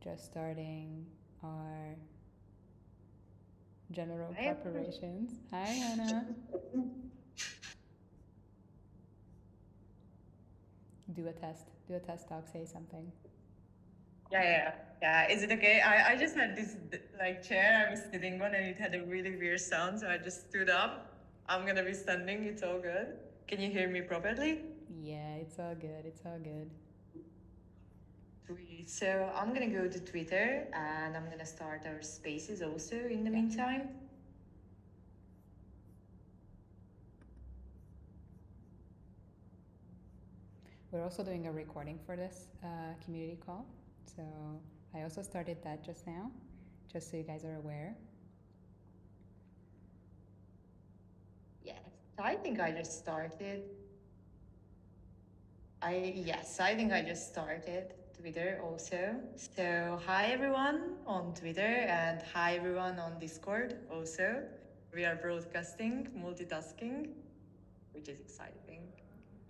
just starting our general Hi. preparations. Hi, Hannah. Do a test. Do a test talk. Say something. Yeah. Is it okay? I just had this like chair I was sitting on and it had a really weird sound, so I just stood up. I'm gonna be standing. It's all good. Can you hear me properly? Yeah, it's all good. It's all good. Sweet. So I'm gonna go to Twitter and I'm gonna start our spaces also in the Yeah. meantime. We're also doing a recording for this community call. So I also started that just now, just so you guys are aware. Yes. I think I just started. I think I just started Twitter also. So hi everyone on Twitter and hi everyone on Discord also. We are broadcasting, multitasking, which is exciting.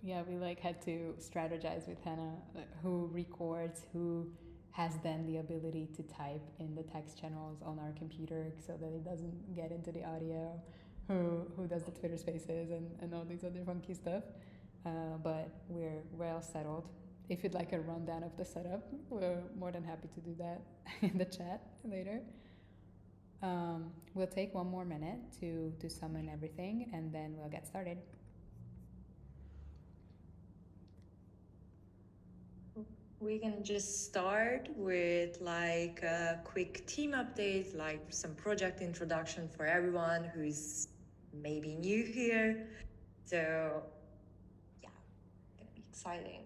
Yeah, we like had to strategize with Hannah, who records, who has then the ability to type in the text channels on our computer so that it doesn't get into the audio, who does the Twitter spaces and all these other funky stuff. But we're well settled. If you'd like a rundown of the setup, we're more than happy to do that in the chat later. We'll take one more minute to summon everything and then we'll get started. We can just start with like a quick team update, like some project introduction for everyone who is maybe new here. So yeah, gonna be exciting.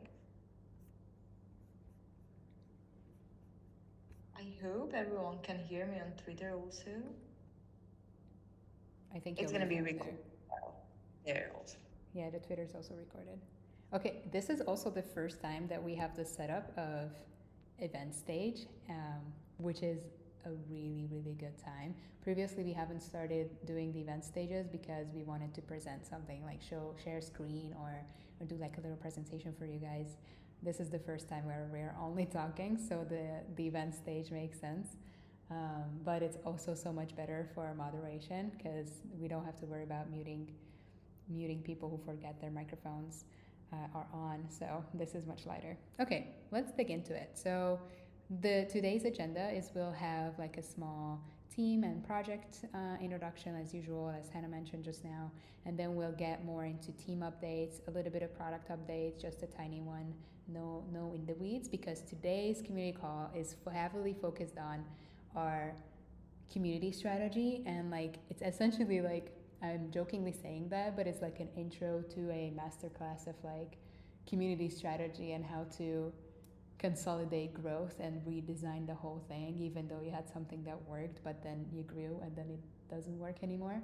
I hope everyone can hear me on Twitter also. I think It's you'll be gonna be fine there. recorded there also. Yeah, the Twitter's also recorded. Okay, this is also the first time that we have the setup of event stage, which is a really, really good time. Previously, we haven't started doing the event stages because we wanted to present something like share screen or do like a little presentation for you guys. This is the first time where we're only talking, so the event stage makes sense. But it's also so much better for moderation because we don't have to worry about muting people who forget their microphones are on. So this is much lighter. Okay, let's dig into it. So the today's agenda is we'll have like a small team and project introduction as usual, as Hannah mentioned just now, and then we'll get more into team updates, a little bit of product updates, just a tiny one, no in the weeds, because today's community call is heavily focused on our community strategy, and like it's essentially like I'm jokingly saying that, but it's like an intro to a masterclass of like community strategy and how to consolidate growth and redesign the whole thing, even though you had something that worked, but then you grew and then it doesn't work anymore.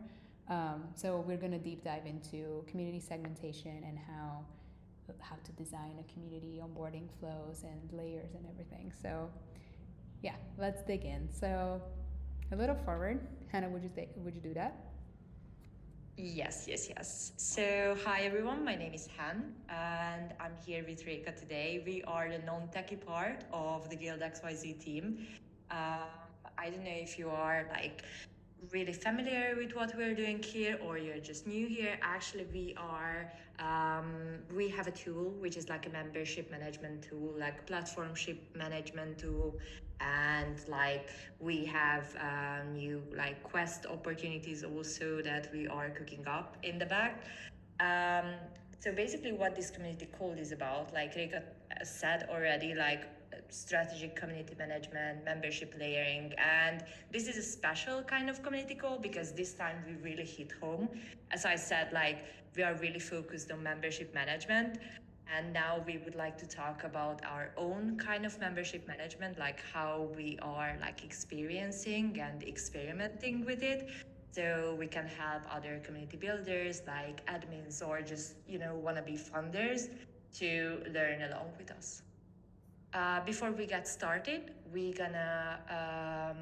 So we're gonna deep dive into community segmentation and how to design a community onboarding flows and layers and everything. So yeah, let's dig in. So a little forward, Hannah, would you do that? Yes. So, hi everyone, my name is Han, and I'm here with Reka today. We are the non-techie part of the Guild XYZ team. I don't know if you are like really familiar with what we're doing here or you're just new here. Actually, we have a tool which is like a membership management tool, like platformship management tool, and like we have new like quest opportunities also that we are cooking up in the back. um, so basically what this community call is about, like Reka said already, like strategic community management, membership layering, and this is a special kind of community call because this time we really hit home. As I said, like we are really focused on membership management, and now we would like to talk about our own kind of membership management, like how we are like experiencing and experimenting with it, so we can help other community builders like admins or just wannabe funders to learn along with us. Before we get started, we're gonna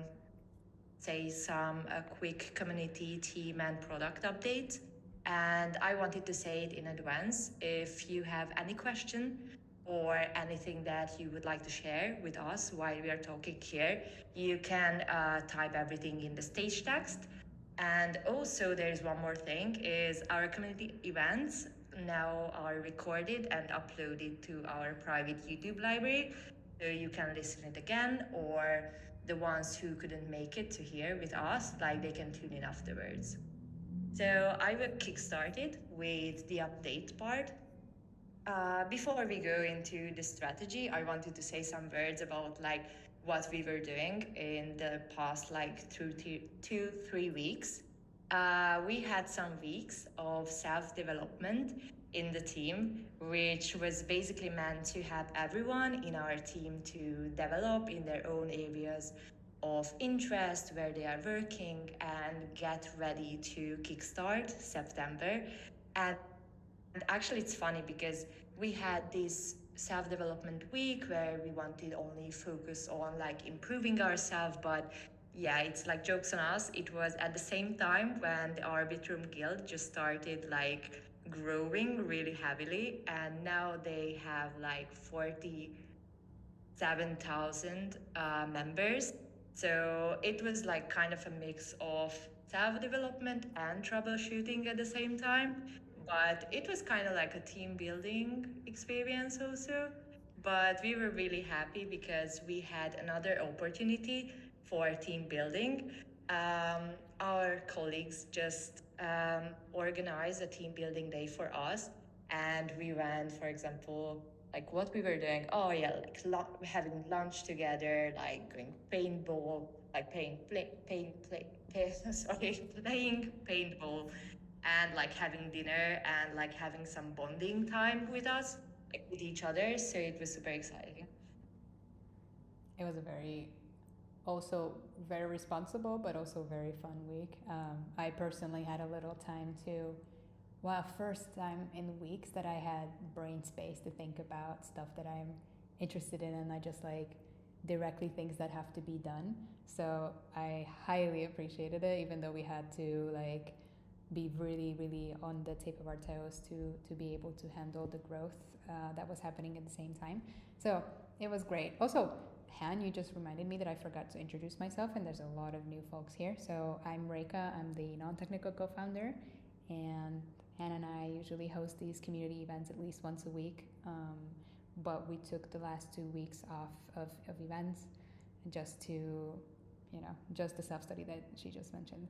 say some quick community team and product updates. And I wanted to say it in advance. If you have any question or anything that you would like to share with us while we are talking here, you can type everything in the stage text. And also there's one more thing is our community events now are recorded and uploaded to our private YouTube library. So you can listen it again, or the ones who couldn't make it to here with us, like they can tune in afterwards. So I will kickstart it with the update part. Before we go into the strategy, I wanted to say some words about like what we were doing in the past like 2-3 weeks. We had some weeks of self-development in the team, which was basically meant to help everyone in our team to develop in their own areas of interest where they are working and get ready to kickstart September. And actually, it's funny because we had this self-development week where we wanted only focus on like improving ourselves, but yeah, it's like jokes on us. It was at the same time when the Arbitrum Guild just started like growing really heavily, and now they have like 47,000 members. So it was like kind of a mix of self development and troubleshooting at the same time. But it was kind of like a team building experience also. But we were really happy because we had another opportunity for team building. Our colleagues just organized a team building day for us, and we went, for example, like what we were doing. Oh yeah, like having lunch together, like going paintball, like playing paintball, and like having dinner and like having some bonding time with us, like with each other. So it was super exciting. It was a also very responsible, but also very fun week. I personally had a little time to, well, first time in weeks that I had brain space to think about stuff that I'm interested in, and I just like directly things that have to be done. So I highly appreciated it, even though we had to like be really, really on the tip of our toes to be able to handle the growth that was happening at the same time. So it was great. Also, Han, you just reminded me that I forgot to introduce myself, and there's a lot of new folks here. So I'm Reika, I'm the non-technical co-founder, and Han and I usually host these community events at least once a week. But we took the last 2 weeks off of events just to, just the self-study that she just mentioned.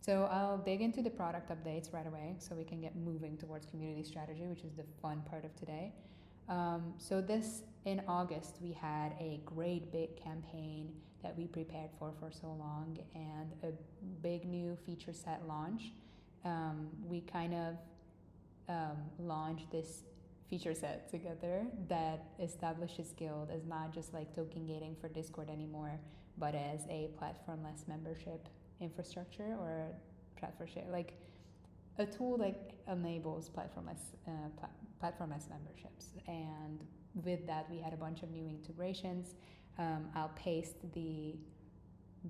So I'll dig into the product updates right away so we can get moving towards community strategy, which is the fun part of today. So this in August we had a great big campaign that we prepared for so long, and a big new feature set launch. We kind of launched this feature set together that establishes Guild as not just like token gating for Discord anymore, but as a platformless membership infrastructure, or platform share, like a tool that enables platformless memberships. And with that, we had a bunch of new integrations. I'll paste the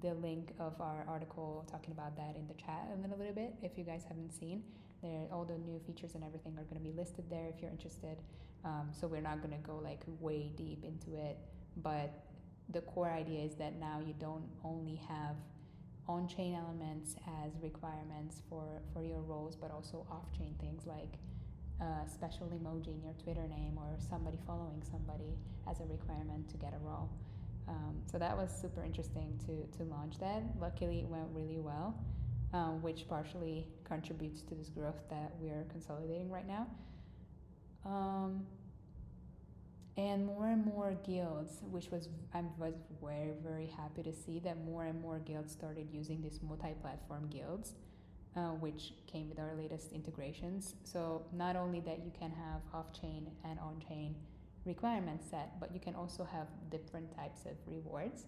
link of our article talking about that in the chat in a little bit if you guys haven't seen. There, all the new features and everything are going to be listed there if you're interested. So we're not going to go like way deep into it, but the core idea is that now you don't only have on-chain elements as requirements for your roles, but also off-chain things like a special emoji in your Twitter name, or somebody following somebody as a requirement to get a role. So that was super interesting to launch that. Luckily, it went really well, which partially contributes to this growth that we're consolidating right now. And more guilds, which was I was very, very happy to see that more and more guilds started using these multi-platform guilds, which came with our latest integrations. So not only that you can have off-chain and on-chain requirements set, but you can also have different types of rewards.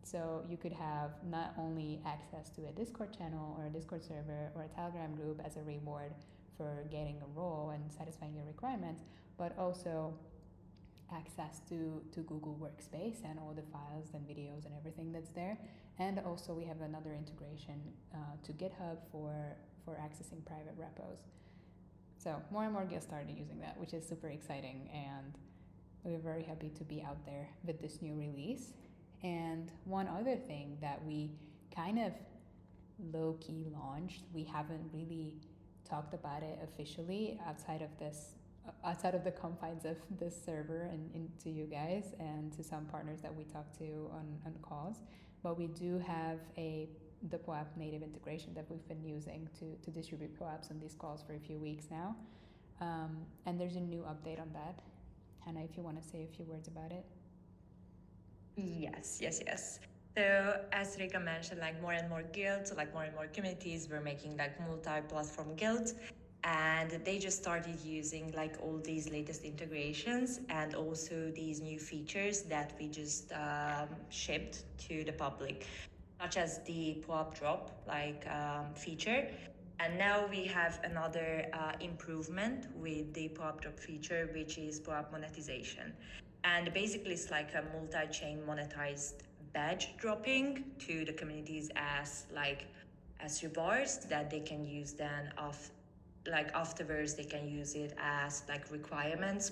So you could have not only access to a Discord channel or a Discord server or a Telegram group as a reward for getting a role and satisfying your requirements, but also access to Google Workspace and all the files and videos and everything that's there. And also we have another integration to GitHub for accessing private repos. So more and more guilds started using that, which is super exciting. And we're very happy to be out there with this new release. And one other thing that we kind of low key launched, we haven't really talked about it officially outside of the confines of this server and into you guys and to some partners that we talk to on calls. But we do have the POAP native integration that we've been using to distribute POAPs on these calls for a few weeks now. And there's a new update on that. Hannah, if you want to say a few words about it. Yes, yes, yes. So as Rika mentioned, like more and more guilds, like more and more communities were making like multi-platform guilds, and they just started using like all these latest integrations and also these new features that we just shipped to the public, such as the POAP drop feature. And now we have another improvement with the POAP drop feature, which is POAP monetization. And basically, it's like a multi-chain monetized badge dropping to the communities as rewards that they can use then afterwards. They can use it as like requirements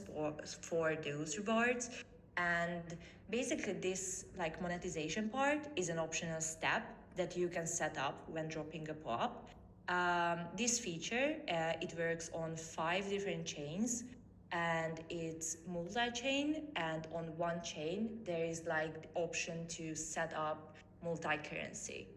for those rewards. And basically, this like monetization part is an optional step that you can set up when dropping a POAP. This feature it works on 5 different chains, and it's multi-chain, and on one chain there is like the option to set up multi-currency.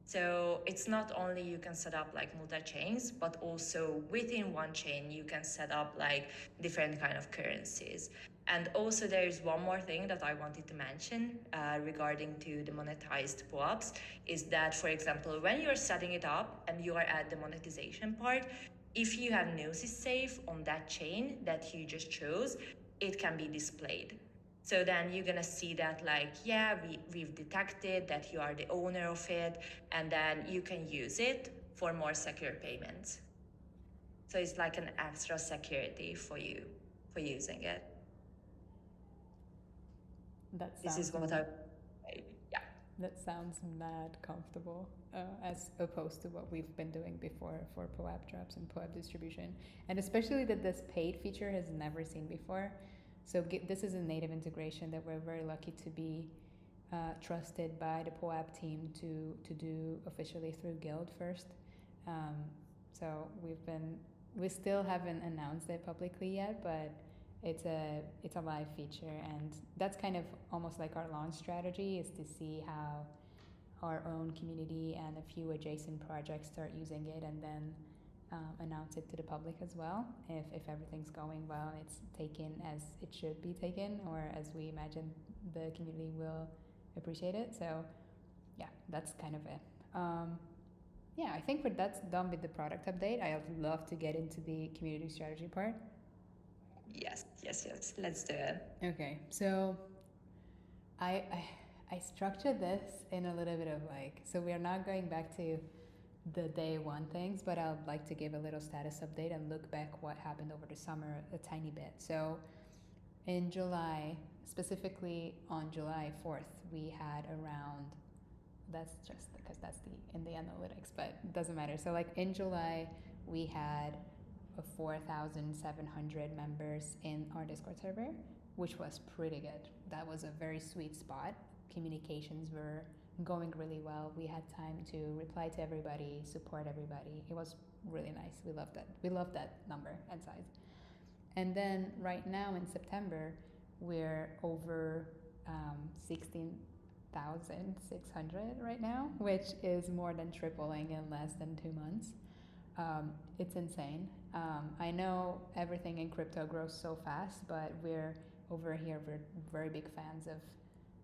So it's not only you can set up like multi-chains, but also within one chain you can set up like different kind of currencies. And also there is one more thing that I wanted to mention regarding to the monetized POAPs is that, for example, when you're setting it up and you are at the monetization part, if you have Gnosis safe on that chain that you just chose, it can be displayed. So then you're gonna see that like, yeah, we've detected that you are the owner of it, and then you can use it for more secure payments. So it's like an extra security for you for using it. This is what yeah. That sounds mad comfortable, as opposed to what we've been doing before for POAP drops and POAP distribution. And especially that this paid feature has never seen before. So this is a native integration that we're very lucky to be trusted by the POAP team to do officially through Guild first. So we still haven't announced it publicly yet, but it's a live feature, and that's kind of almost like our launch strategy, is to see how our own community and a few adjacent projects start using it, and then announce it to the public as well. If everything's going well, it's taken as it should be taken, or as we imagine the community will appreciate it. So yeah, that's kind of it. Yeah, I think that's done with the product update. I'd love to get into the community strategy part. Yes. Let's do it. Okay, so I structured this in a little bit of like, so we are not going back to the day one things, but I'd like to give a little status update and look back what happened over the summer a tiny bit. So in July, specifically on July 4th, we had around, that's just because that's in the analytics, but it doesn't matter. So like in July, we had 4,700 members in our Discord server, which was pretty good. That was a very sweet spot. Communications were going really well. We had time to reply to everybody, support everybody. It was really nice. We loved that. We loved that number and size. And then right now in September, we're over 16,600 right now, which is more than tripling in less than 2 months. It's insane. I know everything in crypto grows so fast, but we're over here, we're very big fans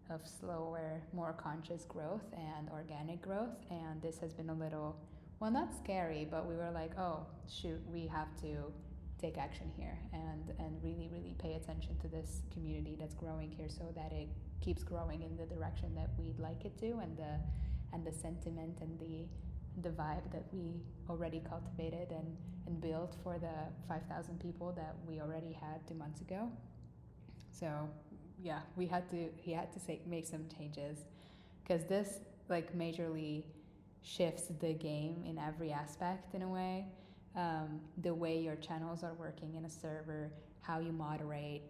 of slower, more conscious growth and organic growth. And this has been a little, well, not scary, but we were like, oh, shoot, we have to take action here and really, really pay attention to this community that's growing here so that it keeps growing in the direction that we'd like it to, and the sentiment and the vibe that we already cultivated and built for the 5,000 people that we already had 2 months ago. So yeah, he had to make some changes, because this like majorly shifts the game in every aspect in a way. The way your channels are working in a server, how you moderate,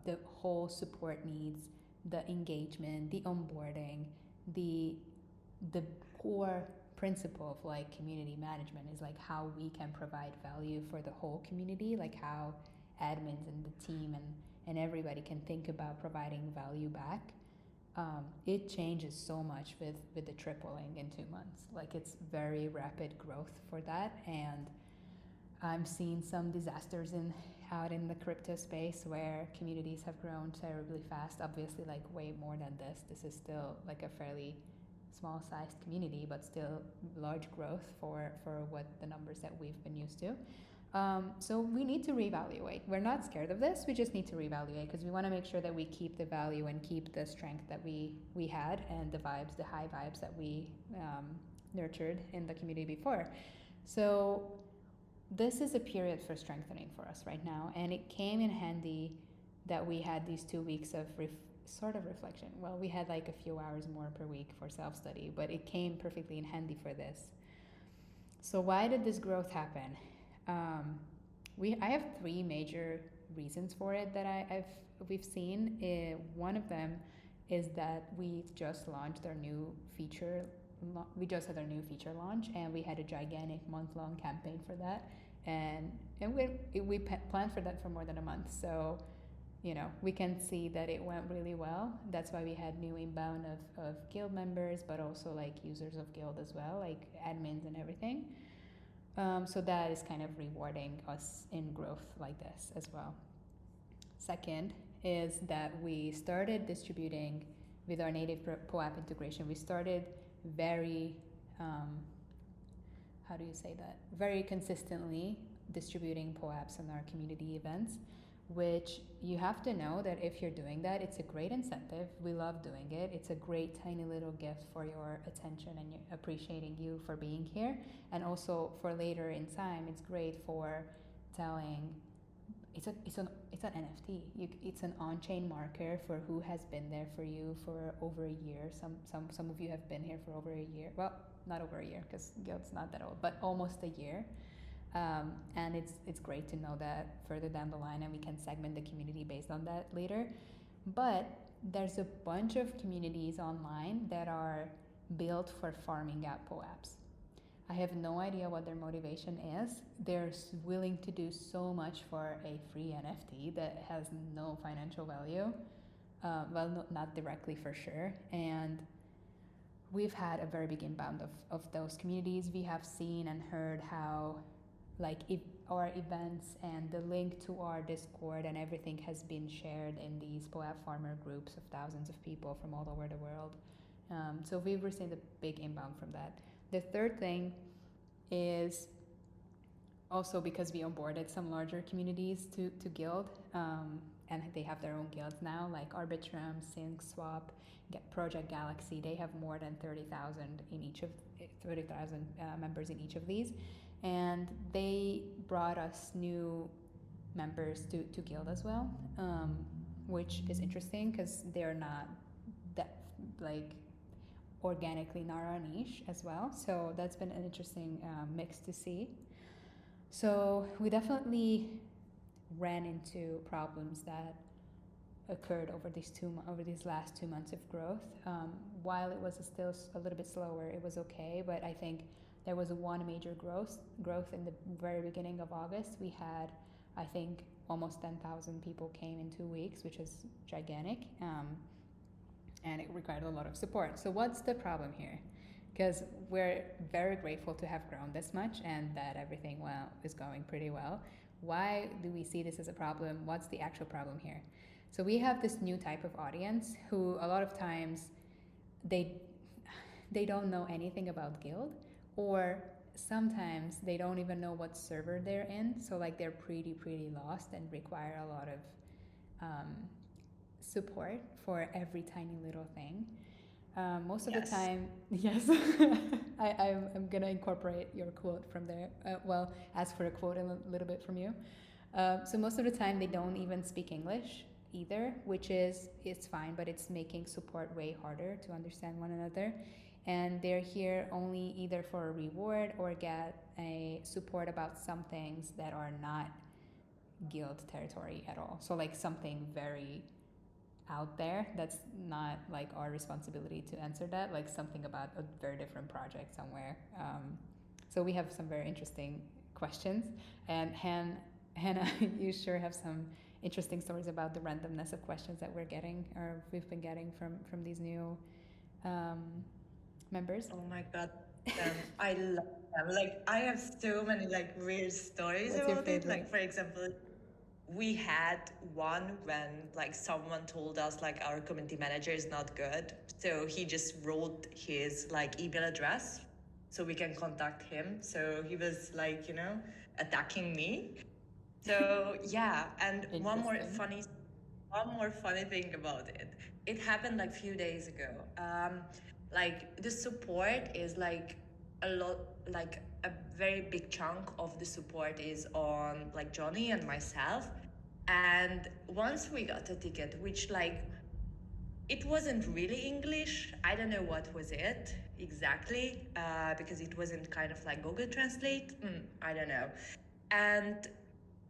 the whole support needs, the engagement, the onboarding, the the core principle of like community management is like how we can provide value for the whole community, like how admins and the team and everybody can think about providing value back. It changes so much with the tripling in 2 months. Like it's very rapid growth for that, and I'm seeing some disasters out in the crypto space where communities have grown terribly fast. Obviously, like way more than this. This is still like a fairly small sized community, but still large growth for what the numbers that we've been used to. So we need to reevaluate. We're not scared of this. We just need to reevaluate because we want to make sure that we keep the value and keep the strength that we had and the vibes, the high vibes that we nurtured in the community before. So this is a period for strengthening for us right now, and it came in handy that we had these 2 weeks of sort of reflection. Well, we had like a few hours more per week for self-study, but it came perfectly in handy for this. So why did this growth happen? I have 3 major reasons for it that we've seen. One of them is that we just launched our new feature. We just had our new feature launch, and we had a gigantic month-long campaign for that, and we planned for that for more than a month. So, we can see that it went really well. That's why we had new inbound of Guild members, but also like users of Guild as well, like admins and everything. So that is kind of rewarding us in growth like this as well. Second is that we started distributing with our native POAP integration. We started very, very consistently distributing POAPs on our community events, which you have to know that if you're doing that, it's a great incentive. We love doing it. It's a great tiny little gift for your attention and appreciating you for being here. And also for later in time, it's great for telling, it's an NFT. It's an on-chain marker for who has been there for you for over a year. Some of you have been here for over a year. Well, not over a year because Guild's not that old, but almost a year. And it's great to know that further down the line, and we can segment the community based on that later. But there's a bunch of communities online that are built for farming out POAPs. I have no idea what their motivation is. They're willing to do so much for a free NFT that has no financial value. Well, not directly for sure. And we've had a very big inbound of those communities. We have seen and heard how our events and the link to our Discord and everything has been shared in these POAP farmer groups of thousands of people from all over the world. So we've received a big inbound from that. The third thing is also because we onboarded some larger communities to Guild, and they have their own guilds now, like Arbitrum, SyncSwap, Project Galaxy. They have more than 30,000 members in each of these. And they brought us new members to Guild as well, which is interesting because they're not that organically not our niche as well. So that's been an interesting mix to see. So we definitely ran into problems that occurred over these last 2 months of growth. While it was still a little bit slower, it was okay, but I think there was one major growth in the very beginning of August. We had, I think, almost 10,000 people came in 2 weeks, which is gigantic, and it required a lot of support. So what's the problem here? Because we're very grateful to have grown this much and that everything is going pretty well. Why do we see this as a problem? What's the actual problem here? So we have this new type of audience who a lot of times they don't know anything about Guild, or sometimes they don't even know what server they're in. So they're pretty lost and require a lot of support for every tiny little thing. Most of the time, yes, I'm gonna incorporate your quote from there. Ask for a quote a little bit from you. So most of the time they don't even speak English either, which it's fine, but it's making support way harder to understand one another. And they're here only either for a reward or get a support about some things that are not guild territory at all. So like something very out there that's not like our responsibility to answer that, like something about a very different project somewhere. So we have some very interesting questions, and Hannah, you sure have some interesting stories about the randomness of questions that we're getting or we've been getting from these new um, members. Oh my God, I love them. Like I have so many like weird stories What's your about it. favorite? Like for example, we had one when like someone told us like our community manager is not good, so he just wrote his like email address so we can contact him. So he was like, you know, attacking me. So yeah, and Interesting. one more funny thing about it. It happened like few days ago. Like the support is like a lot, like a very big chunk of the support is on like Johnny and myself. And once we got a ticket, which like it wasn't really English. I don't know what was it exactly, because it wasn't kind of like Google Translate. I don't know. And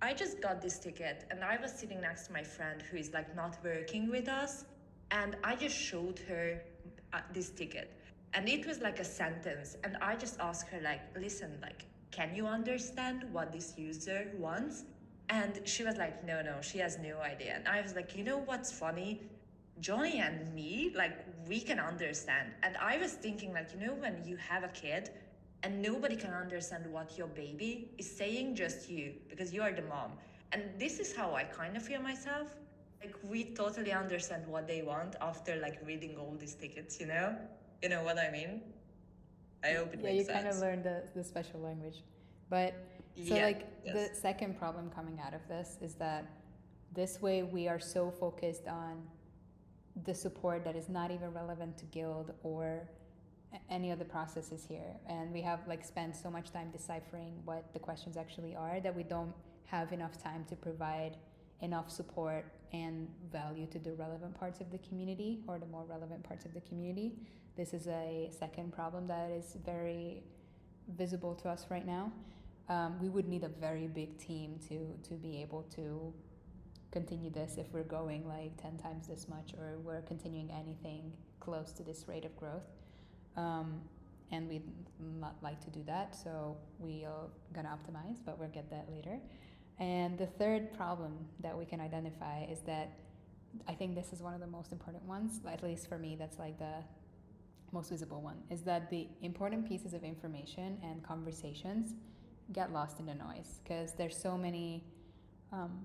I just got this ticket and I was sitting next to my friend who is like not working with us, and I just showed her this ticket, and it was like a sentence, and I just asked her like, listen, like, can you understand what this user wants? And she was like, no, she has no idea. And I was like, you know what's funny? Johnny and me, like, we can understand. And I was thinking, like, you know, when you have a kid and nobody can understand what your baby is saying, just you, because you are the mom. And this is how I kind of feel myself. Like, we totally understand what they want after, like, reading all these tickets, you know? You know what I mean? I hope it Yeah, makes you kind of sense. learned the special language. But so Yeah, like the yes. second problem coming out of this is that this way we are so focused on the support that is not even relevant to guild or any of the processes here, and we have like spent so much time deciphering what the questions actually are that we don't have enough time to provide enough support and value to the relevant parts of the community or the more relevant parts of the community. This is a second problem that is very visible to us right now. We would need a very big team to be able to continue this if we're going like 10 times this much or we're continuing anything close to this rate of growth. Um, and we'd not like to do that, so we're gonna optimize, but we'll get that later. And the third problem that we can identify is that I think this is one of the most important ones, at least for me, that's like the most visible one, is that the important pieces of information and conversations get lost in the noise because there's so many um,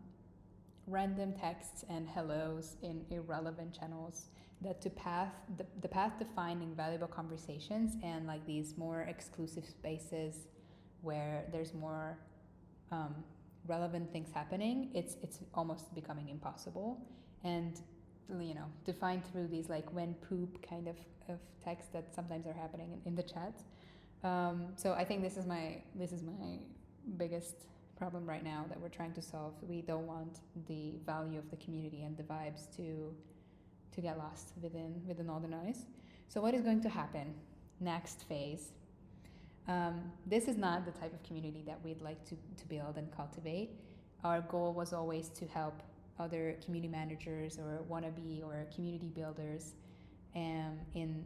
random texts and hellos in irrelevant channels that the path to finding valuable conversations and like these more exclusive spaces where there's more um, relevant things happening, it's almost becoming impossible. And you know, to find through these like when poop kind of texts that sometimes are happening in the chats. So I think this is my biggest problem right now that we're trying to solve. We don't want the value of the community and the vibes to get lost within all the noise. So what is going to happen next phase? This is not the type of community that we'd like to build and cultivate. Our goal was always to help other community managers or wannabe or community builders in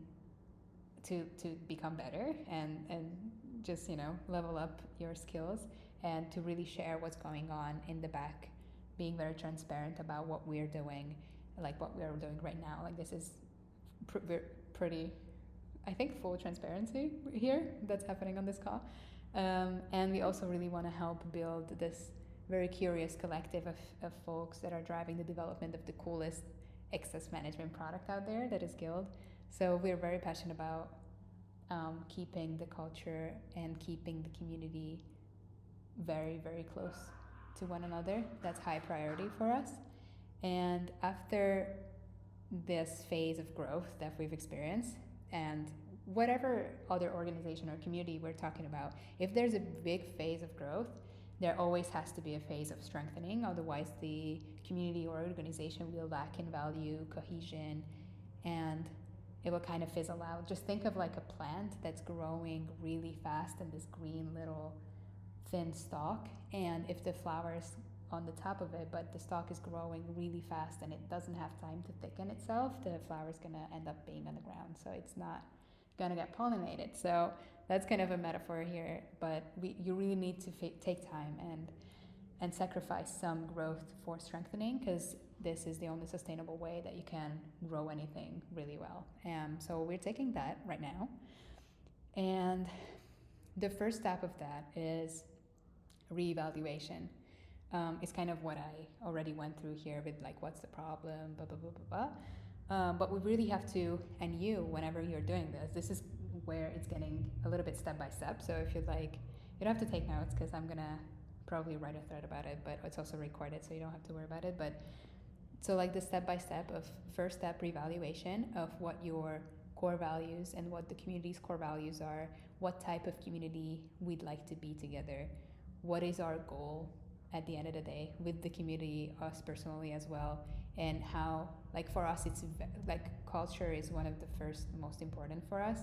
to become better and just, you know, level up your skills and to really share what's going on in the back, being very transparent about what we're doing, like what we're doing right now. Like this is pretty, I think, full transparency here that's happening on this call. And we also really want to help build this very curious collective of folks that are driving the development of the coolest access management product out there that is Guild. So we're very passionate about keeping the culture and keeping the community very, very close to one another. That's high priority for us. And after this phase of growth that we've experienced, and whatever other organization or community we're talking about, if there's a big phase of growth, there always has to be a phase of strengthening. Otherwise, the community or organization will lack in value, cohesion, and it will kind of fizzle out. Just think of like a plant that's growing really fast in this green little thin stalk, and if the flowers on the top of it, but the stalk is growing really fast and it doesn't have time to thicken itself, the flower is going to end up being on the ground, so it's not going to get pollinated. So that's kind of a metaphor here, but you really need to take time and sacrifice some growth for strengthening, because this is the only sustainable way that you can grow anything really well. So we're taking that right now, and the first step of that is reevaluation. It's kind of what I already went through here with like, what's the problem, blah, blah, blah, blah, blah. But we really have to, and you, whenever you're doing this is where it's getting a little bit step by step. So if you'd like, you don't have to take notes, because I'm gonna probably write a thread about it, but it's also recorded, so you don't have to worry about it. But so like the step by step of first step, reevaluation of what your core values and what the community's core values are, what type of community we'd like to be together, what is our goal at the end of the day with the community, us personally as well, and how, like for us, it's like culture is one of the first most important for us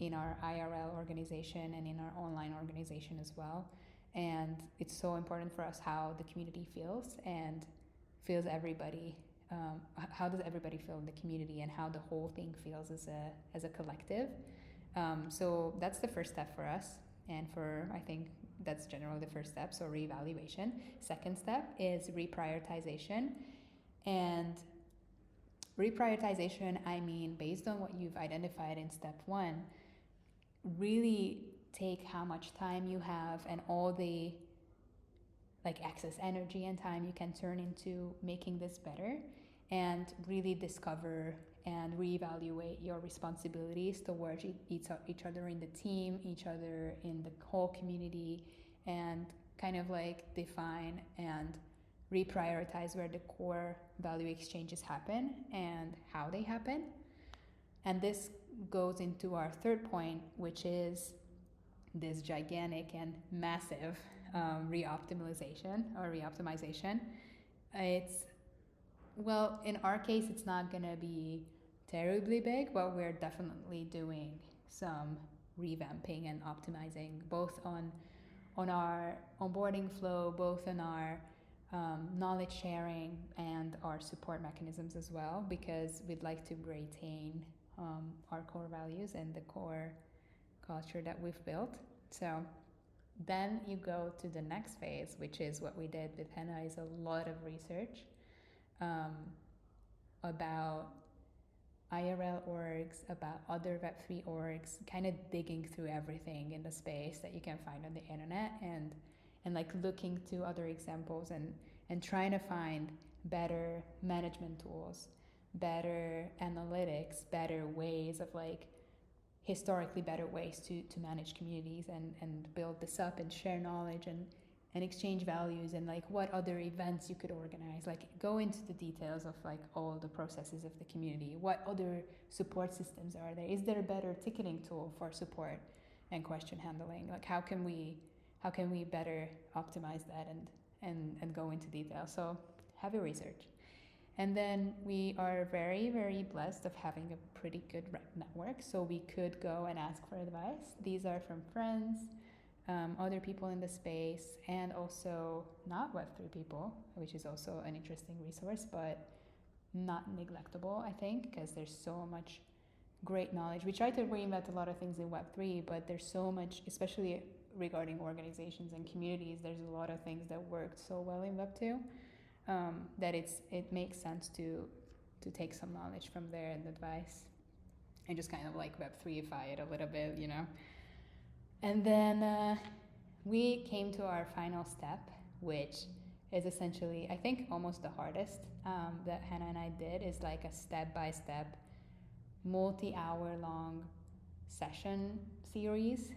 in our IRL organization and in our online organization as well. And it's so important for us how the community feels and feels everybody. How does everybody feel in the community, and how the whole thing feels as a collective. So that's the first step for us, and I think that's generally the first step. So reevaluation. Second step is reprioritization. And reprioritization, I mean, based on what you've identified in step one, really take how much time you have and all the like excess energy and time you can turn into making this better, and really discover and reevaluate your responsibilities towards each other in the team, each other in the whole community, and kind of like define and reprioritize where the core value exchanges happen and how they happen. And this goes into our third point, which is this gigantic and massive reoptimization. Well, in our case, it's not going to be terribly big, but we're definitely doing some revamping and optimizing, both on our onboarding flow, both on our knowledge sharing and our support mechanisms as well, because we'd like to retain our core values and the core culture that we've built. So then you go to the next phase, which is what we did with Henna, is a lot of research about IRL orgs, about other Web3 orgs, kind of digging through everything in the space that you can find on the internet, and like looking to other examples and trying to find better management tools, better analytics, better ways of like historically better ways to manage communities and build this up and share knowledge and exchange values, and like what other events you could organize, like go into the details of like all the processes of the community. What other support systems are there? Is there a better ticketing tool for support and question handling? Like how can we better optimize that and go into detail? So heavy research. And then we are very, very blessed of having a pretty good rep network, so we could go and ask for advice. These are from friends, other people in the space, and also not Web3 people, which is also an interesting resource, but not neglectable, I think, because there's so much great knowledge. We try to reinvent a lot of things in Web3, but there's so much, especially regarding organizations and communities, there's a lot of things that worked so well in Web2 that it makes sense to take some knowledge from there and advice, and just kind of like Web3ify it a little bit, you know. And then we came to our final step, which is essentially, I think, almost the hardest that Henna and I did, is like a step-by-step, multi-hour long session series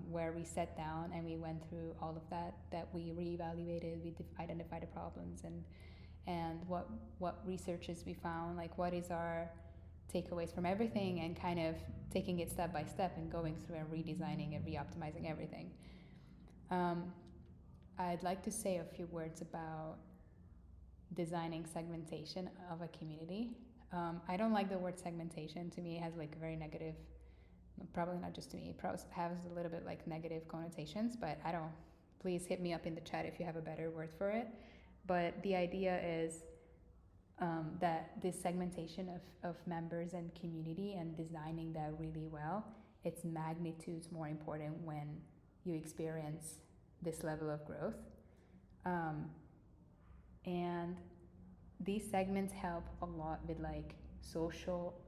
where we sat down and we went through all of that we reevaluated, we identified the problems and what researches we found, like what is our takeaways from everything, and kind of taking it step by step and going through and redesigning and reoptimizing everything. I'd like to say a few words about designing segmentation of a community. I don't like the word segmentation. To me, it has like very negative, probably not just to me, it has a little bit like negative connotations, but I don't please hit me up in the chat if you have a better word for it. But the idea is that this segmentation of members and community and designing that really well, it's magnitudes more important when you experience this level of growth. And these segments help a lot with like social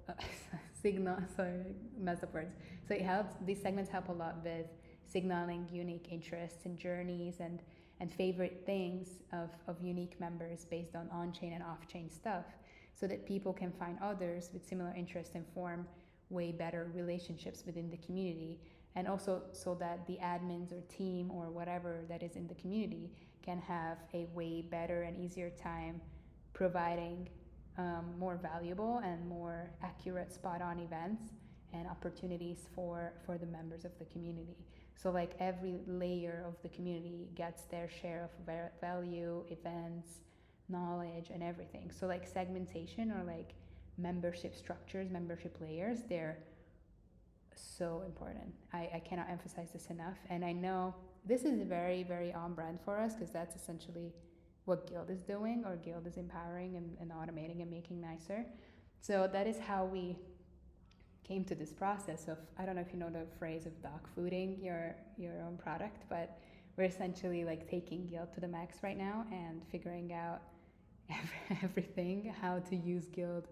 signal. Sorry, mess up words. So it helps. These segments help a lot with signaling unique interests and journeys and favorite things of unique members based on-chain and off-chain stuff, so that people can find others with similar interests and form way better relationships within the community, and also so that the admins or team or whatever that is in the community can have a way better and easier time providing more valuable and more accurate spot-on events and opportunities for the members of the community. So like every layer of the community gets their share of value, events, knowledge, and everything. So like segmentation or like membership structures, membership layers, they're so important. I cannot emphasize this enough. And I know this is very, very on brand for us, because that's essentially what Guild is doing, or Guild is empowering and automating and making nicer. So that is how we came to this process of, I don't know if you know the phrase of dog fooding your own product, but we're essentially like taking Guild to the max right now and figuring out everything, how to use Guild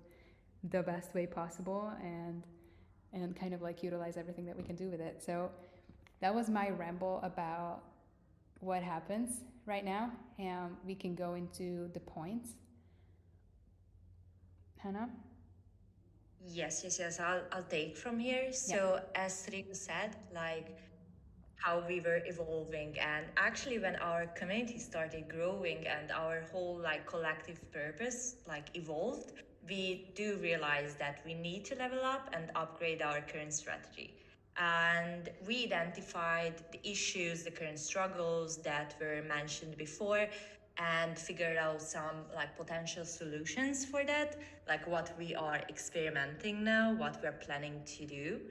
the best way possible, and kind of like utilize everything that we can do with it. So that was my ramble about what happens right now, and we can go into the points. Hannah? Yes. I'll take from here. So as Rico said, like how we were evolving, and actually when our community started growing and our whole like collective purpose like evolved, we do realize that we need to level up and upgrade our current strategy. And we identified the issues, the current struggles that were mentioned before, and figured out some like potential solutions for that, like what we are experimenting now, what we're planning to do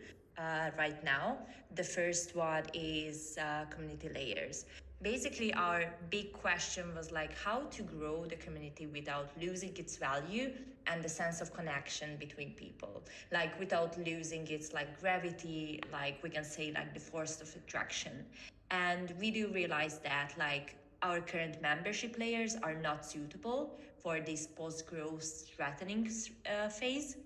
right now. The first one is community layers. Basically, our big question was like how to grow the community without losing its value and the sense of connection between people, like without losing its like gravity, like we can say like the force of attraction. And we do realize that like our current membership layers are not suitable for this post-growth threatening phase,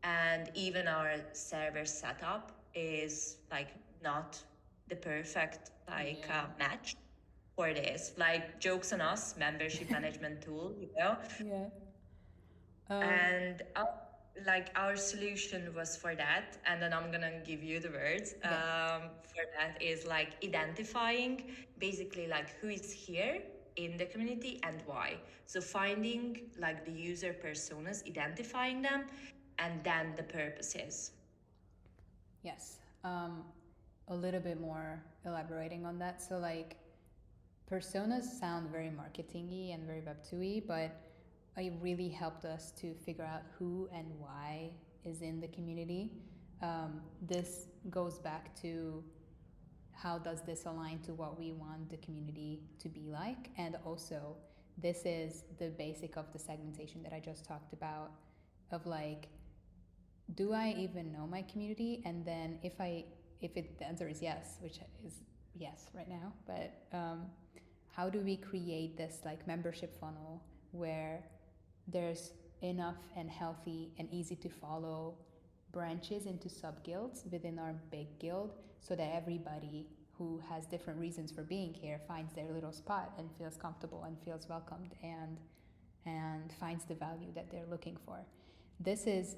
and even our server setup is like not the perfect like match for this. Like jokes on us, membership management tool, you know. Yeah. And like our solution was for that, and then I'm gonna give you the words. For that is like identifying basically like who is here in the community and why. So finding like the user personas, identifying them, and then the purposes. Yes. A little bit more elaborating on that. So like personas sound very marketingy and very Web2y, but it really helped us to figure out who and why is in the community. This goes back to how does this align to what we want the community to be like, and also this is the basic of the segmentation that I just talked about, of like, do I even know my community? And then if the answer is yes, which is yes right now, but how do we create this like membership funnel where there's enough and healthy and easy to follow branches into sub guilds within our big guild, so that everybody who has different reasons for being here finds their little spot and feels comfortable and feels welcomed and finds the value that they're looking for. This is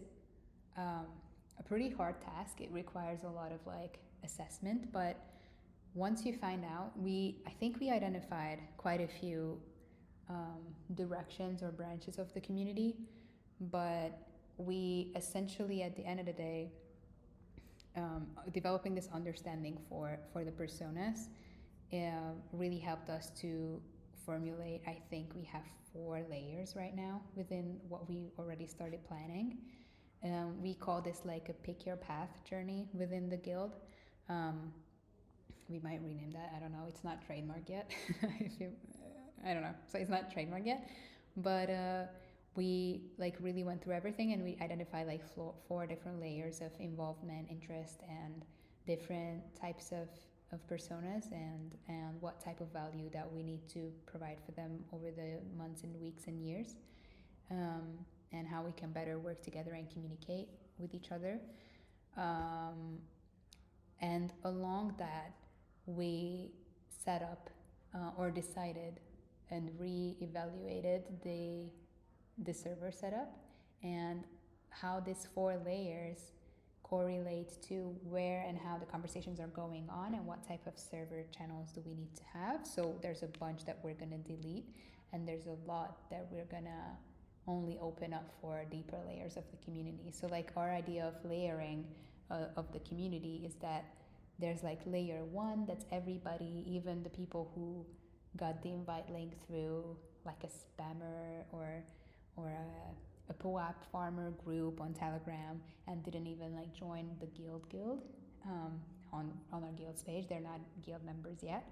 a pretty hard task. It requires a lot of like assessment, but once you find out, I think we identified quite a few directions or branches of the community, but we essentially at the end of the day developing this understanding for the personas really helped us to formulate. I think we have 4 layers right now within what we already started planning. We call this like a pick your path journey within the guild, We might rename that. I don't know. It's not trademark yet. If you, I don't know. So it's not trademark yet, but we like really went through everything and we identified like four different layers of involvement, interest, and different types of personas and what type of value that we need to provide for them over the months and weeks and years, um, and how we can better work together and communicate with each other. Um, and along that, we set up or decided and re-evaluated the server setup and how these four layers correlate to where and how the conversations are going on and what type of server channels do we need to have. So there's a bunch that we're going to delete, and there's a lot that we're going to only open up for deeper layers of the community. So like our idea of layering of the community is that there's like layer one, that's everybody, even the people who got the invite link through like a spammer or a POAP farmer group on Telegram and didn't even like join the guild on our guild's page. They're not guild members yet.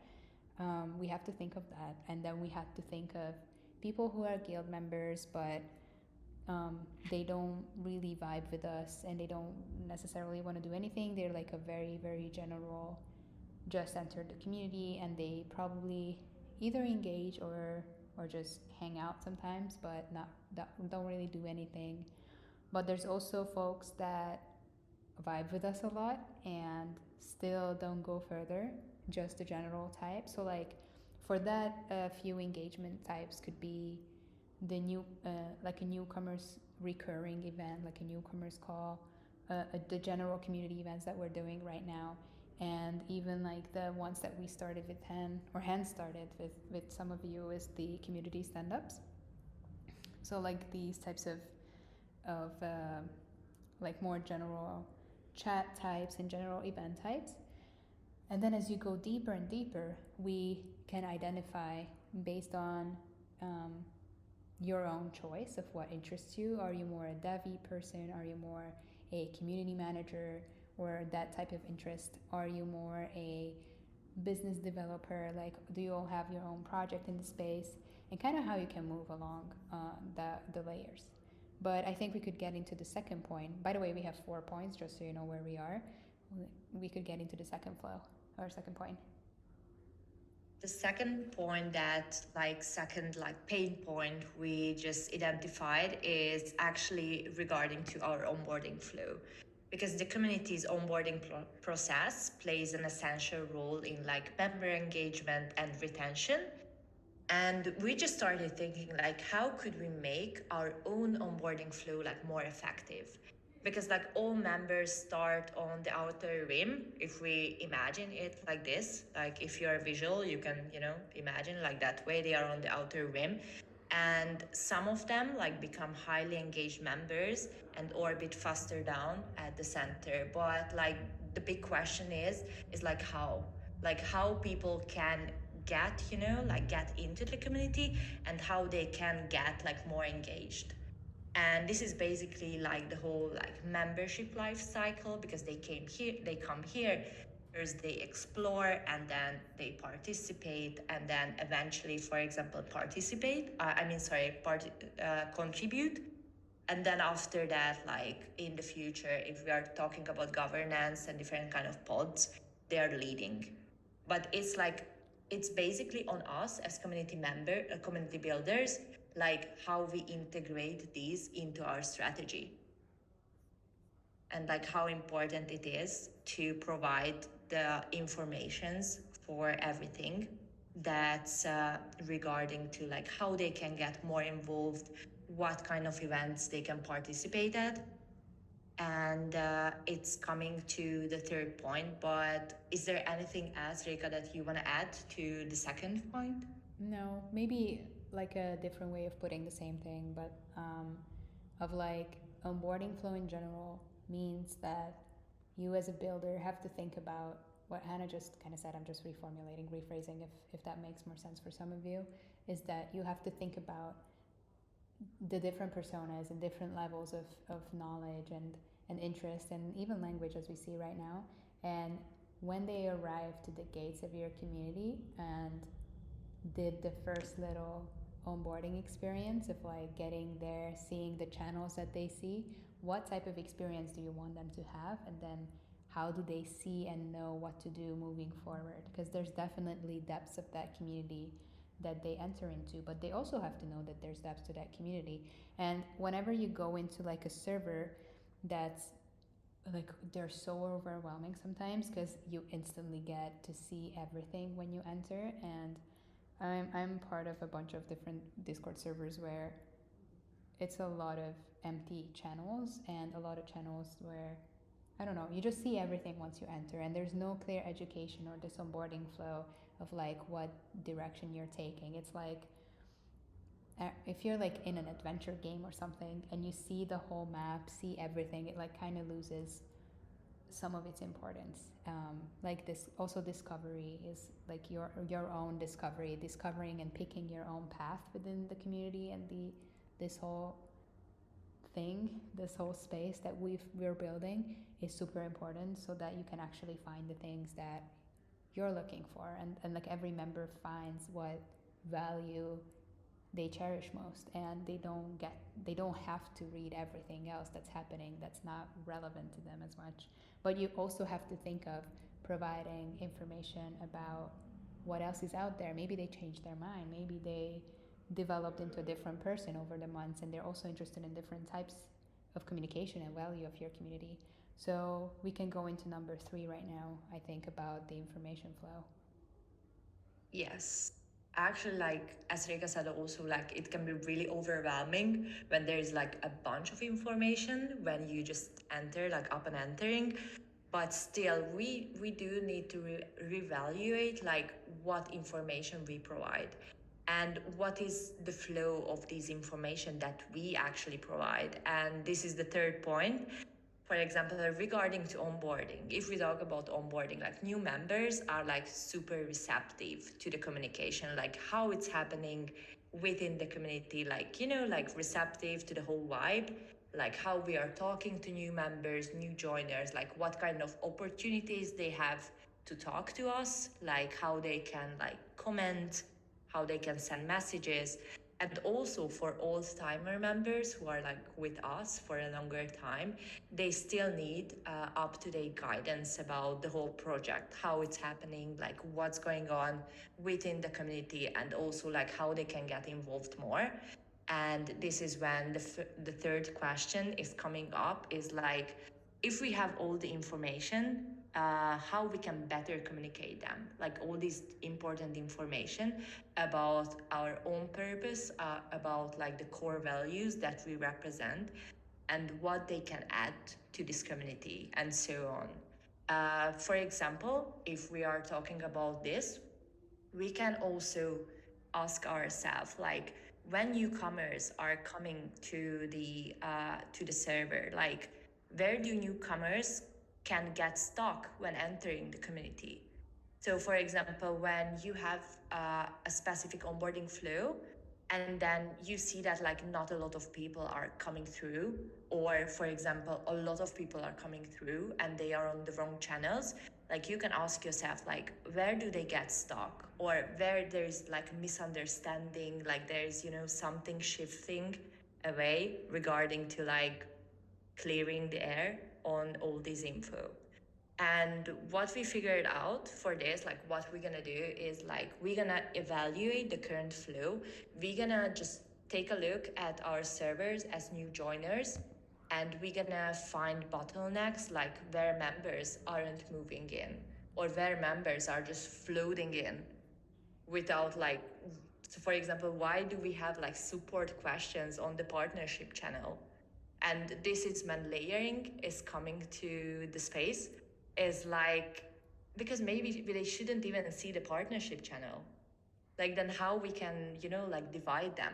We have to think of that, and then we have to think of people who are guild members but they don't really vibe with us and they don't necessarily want to do anything. They're like a very, very general, just entered the community, and they probably either engage or just hang out sometimes, but don't really do anything. But there's also folks that vibe with us a lot and still don't go further, just the general type. So like for that, a few engagement types could be the new like a newcomers recurring event, like a newcomers call, the general community events that we're doing right now, and even like the ones that we started with Hen started with some of you, is the community stand-ups. So like these types of like more general chat types and general event types. And then as you go deeper and deeper, we can identify based on your own choice of what interests you. Are you more a devy person? Are you more a community manager or that type of interest? Are you more a business developer? Like, do you all have your own project in the space? And kind of how you can move along the layers. But I think we could get into the second point. By the way, we have 4 points, just so you know where we are. We could get into the second flow, or second point. The second point second pain point we just identified is actually regarding to our onboarding flow, because the community's onboarding process plays an essential role in like member engagement and retention. And we just started thinking like, how could we make our own onboarding flow like more effective? Because like all members start on the outer rim. If we imagine it like this, like if you're visual, you can, imagine like that way, they are on the outer rim. And some of them like become highly engaged members and orbit faster down at the center. But like the big question is like how people can get into the community and how they can get like more engaged. And this is basically like the whole like membership life cycle, because they come here, first they explore and then they participate, and then eventually, for example, contribute. And then after that, like in the future, if we are talking about governance and different kind of pods, they are leading. But it's basically on us as community builders, like how we integrate these into our strategy, and like how important it is to provide the informations for everything that's regarding to like how they can get more involved, what kind of events they can participate at. And it's coming to the third point, but is there anything else, Rika, that you want to add to the second point? No, maybe like a different way of putting the same thing, but of like onboarding flow in general means that you as a builder have to think about what Hannah just kind of said. I'm just rephrasing if that makes more sense for some of you, is that you have to think about the different personas and different levels of knowledge and interest and even language, as we see right now, and when they arrive to the gates of your community and did the first little onboarding experience of like getting there, seeing the channels that they see, what type of experience do you want them to have, and then how do they see and know what to do moving forward? Because there's definitely depths of that community that they enter into, but they also have to know that there's depths to that community. And whenever you go into like a server that's like, they're so overwhelming sometimes because you instantly get to see everything when you enter. And I'm part of a bunch of different Discord servers where it's a lot of empty channels and a lot of channels where I don't know, you just see everything once you enter, and there's no clear education or this onboarding flow of like what direction you're taking. It's like if you're like in an adventure game or something and you see the whole map, see everything, it like kind of loses some of its importance. Like this, also discovery is like your own discovery, discovering and picking your own path within the community and this whole thing, this whole space that we're building is super important so that you can actually find the things that you're looking for, and like every member finds what value they cherish most, and they don't have to read everything else that's happening that's not relevant to them as much. But you also have to think of providing information about what else is out there. Maybe they changed their mind, maybe they developed into a different person over the months, and they're also interested in different types of communication and value of your community. So we can go into number 3 right now, I think, about the information flow. Yes. Actually, like as Rika said, also like it can be really overwhelming when there's like a bunch of information when you just enter, like up and entering. But still, we do need to reevaluate like what information we provide and what is the flow of this information that we actually provide. And this is the third point. For example, regarding to onboarding, if we talk about onboarding, like new members are like super receptive to the communication, like how it's happening within the community, like, you know, like receptive to the whole vibe, like how we are talking to new members, new joiners, like what kind of opportunities they have to talk to us, like how they can like comment, how they can send messages. And also for old timer members who are like with us for a longer time, they still need up to date guidance about the whole project, how it's happening, like what's going on within the community, and also like how they can get involved more. And this is when the third question is coming up, is like, if we have all the information, how we can better communicate them, like all this important information about our own purpose, about like the core values that we represent, and what they can add to this community, and so on. For example, if we are talking about this, we can also ask ourselves, like, when newcomers are coming to the server, like where do newcomers can get stuck when entering the community? So for example, when you have a specific onboarding flow, and then you see that like not a lot of people are coming through, or for example a lot of people are coming through and they are on the wrong channels, like you can ask yourself, like where do they get stuck, or where there's like misunderstanding, like there's, you know, something shifting away regarding to like clearing the air on all this info. And what we figured out for this, like what we're gonna do is like we're gonna evaluate the current flow. We're gonna just take a look at our servers as new joiners, and we're gonna find bottlenecks, like where members aren't moving in, or where members are just floating in without like, so for example, why do we have like support questions on the partnership channel? And this is when layering is coming to the space, is like, because maybe they shouldn't even see the partnership channel, like then how we can, you know, like divide them.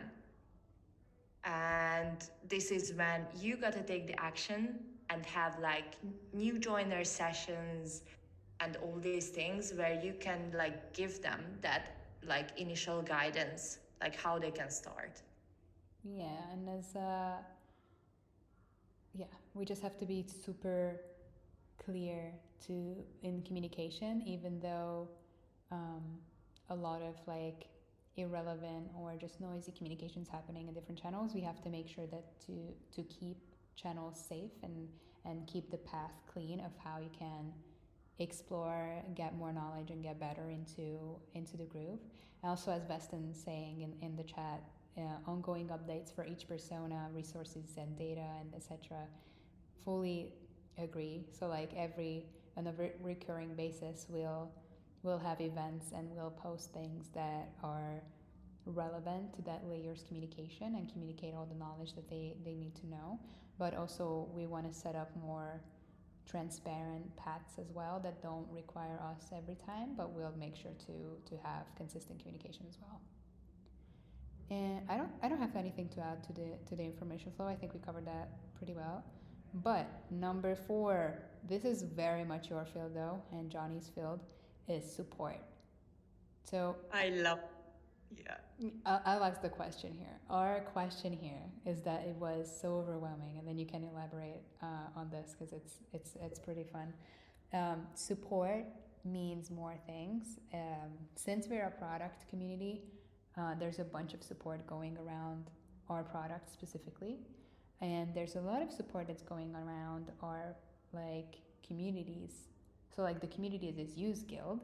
And this is when you got to take the action and have like new joiner sessions and all these things where you can like give them that like initial guidance, like how they can start. Yeah, and as yeah, we just have to be super clear to in communication, even though a lot of like irrelevant or just noisy communications happening in different channels. We have to make sure that to keep channels safe and keep the path clean of how you can explore, get more knowledge, and get better into the groove. And also, as Veston saying in the chat, ongoing updates for each persona, resources and data, and etc. Fully agree. So like on a recurring basis, we'll have events and we'll post things that are relevant to that layer's communication and communicate all the knowledge that they need to know. But also we want to set up more transparent paths as well that don't require us every time, but we'll make sure to have consistent communication as well. And I don't have anything to add to the information flow. I think we covered that pretty well. But number 4, this is very much your field though, and Johnny's field is support. So I love, yeah. I'll ask the question here. Our question here is that it was so overwhelming, and then you can elaborate on this because it's pretty fun. Support means more things. Since we're a product community, there's a bunch of support going around our product specifically, and there's a lot of support that's going around our like communities. So like the community is Use Guild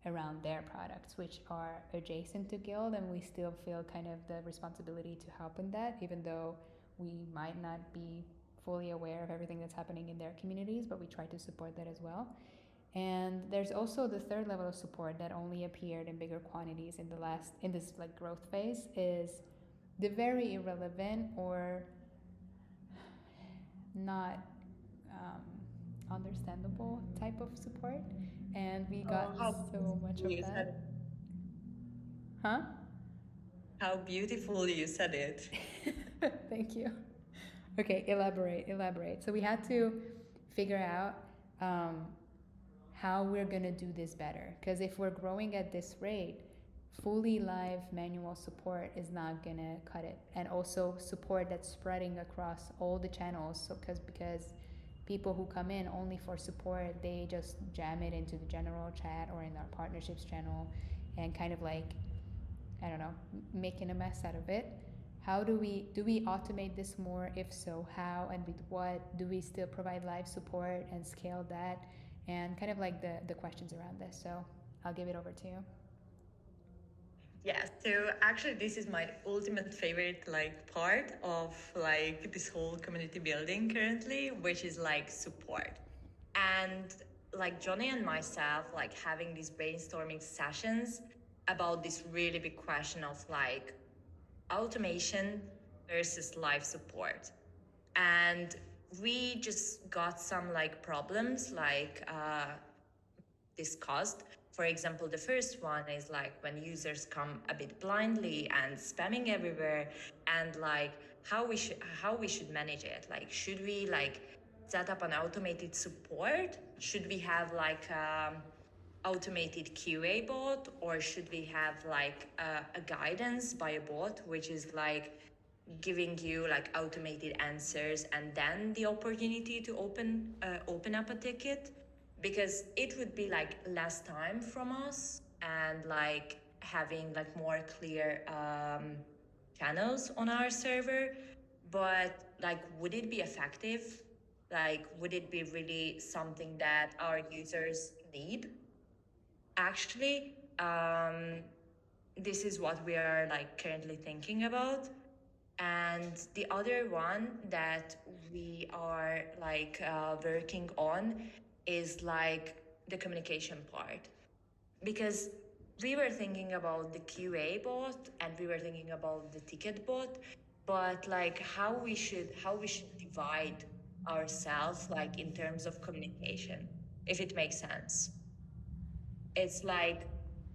around their products, which are adjacent to Guild, and we still feel kind of the responsibility to help in that, even though we might not be fully aware of everything that's happening in their communities, but we try to support that as well. And there's also the third level of support that only appeared in bigger quantities in this like growth phase, is the very irrelevant or not understandable type of support. And we got so much of that. Huh? How beautiful you said it. Thank you. Okay, elaborate. So we had to figure out how we're gonna do this better, because if we're growing at this rate, fully live manual support is not gonna cut it. And also support that's spreading across all the channels. So because people who come in only for support, they just jam it into the general chat or in our partnerships channel and kind of like, I don't know, making a mess out of it. How do we automate this more? If so, how and with what? Do we still provide live support and scale that? And kind of like the questions around this. So I'll give it over to you. Yeah, so actually this is my ultimate favorite like part of like this whole community building currently, which is like support. And like Johnny and myself like having these brainstorming sessions about this really big question of like automation versus live support. And we just got some like problems like discussed. For example, the first one is like when users come a bit blindly and spamming everywhere, and like how we should manage it. Like, should we like set up an automated support? Should we have like automated QA bot, or should we have like a guidance by a bot, which is like giving you like automated answers and then the opportunity to open up a ticket? Because it would be like less time from us and like having like more clear channels on our server. But like, would it be effective? Like, would it be really something that our users need? Actually, this is what we are like currently thinking about. And the other one that we are like working on is like the communication part, because we were thinking about the QA bot and we were thinking about the ticket bot, but like how we should divide ourselves like in terms of communication, if it makes sense. It's like,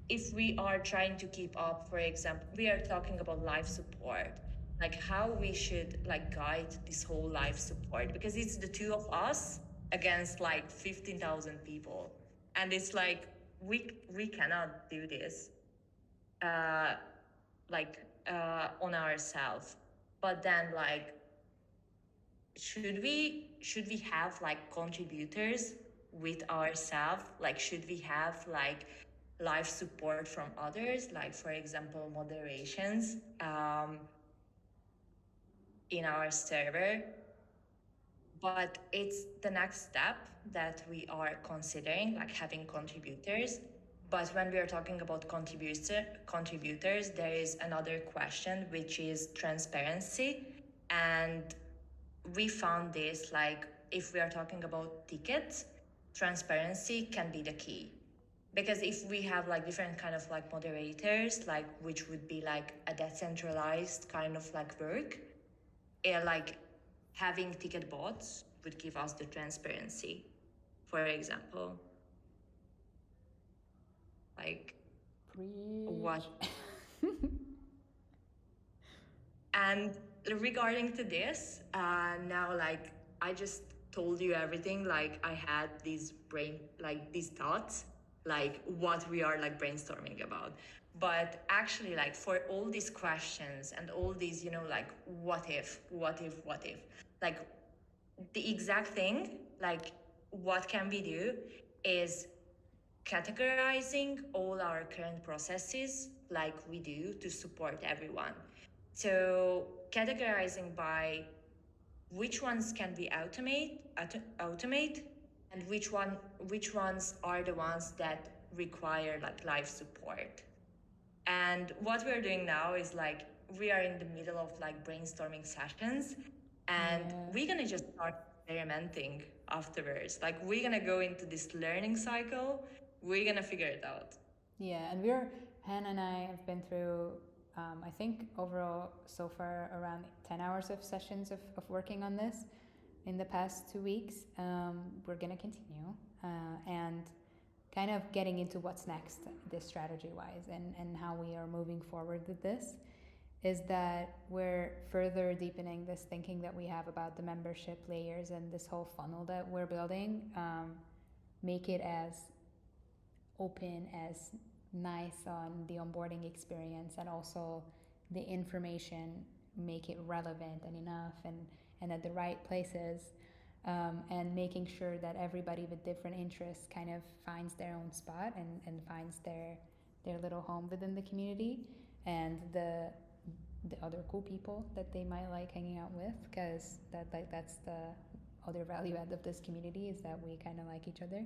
if we are trying to keep up, for example, we are talking about live support, like how we should like guide this whole live support, because it's the two of us against like 15,000 people, and it's like we cannot do this on ourselves. But then like, should we have like contributors with ourselves, like should we have like live support from others, like for example moderations in our server. But it's the next step that we are considering, like having contributors. But when we are talking about contributors, there is another question, which is transparency. And we found this, like if we are talking about tickets, transparency can be the key. Because if we have like different kind of like moderators, like which would be like a decentralized kind of like work, like having ticket bots would give us the transparency, for example. Like what? And regarding to this, now like I just told you everything. Like I had these thoughts, like what we are like brainstorming about. But actually, like for all these questions and all these, like what if, like the exact thing, like what can we do is categorizing all our current processes like we do to support everyone. So categorizing by which ones can we automate and which ones are the ones that require like live support. And what we're doing now is like we are in the middle of like brainstorming sessions, and we're gonna just start experimenting afterwards. Like we're gonna go into this learning cycle. We're gonna figure it out. Yeah, and Hannah and I have been through, I think overall so far around 10 hours of sessions of working on this in the past 2 weeks. We're going to continue and kind of getting into what's next, this strategy-wise, and how we are moving forward with this, is that we're further deepening this thinking that we have about the membership layers and this whole funnel that we're building, make it as open, as nice on the onboarding experience, and also the information, make it relevant and enough and at the right places, and making sure that everybody with different interests kind of finds their own spot and finds their little home within the community, and the other cool people that they might like hanging out with, because that's the other value add of this community, is that we kind of like each other.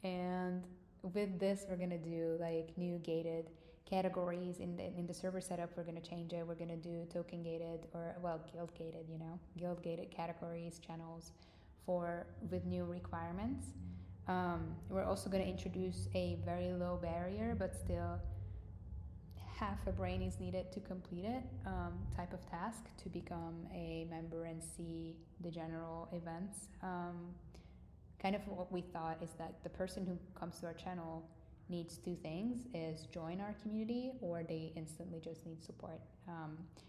And with this, we're gonna do like new gated categories in the server setup. We're gonna change it. We're gonna do token gated, or well, guild gated, guild gated categories, channels with new requirements. We're also gonna introduce a very low barrier, but still half a brain is needed to complete it, type of task to become a member and see the general events. Kind of what we thought is that the person who comes to our channel needs two things: is join our community, or they instantly just need support.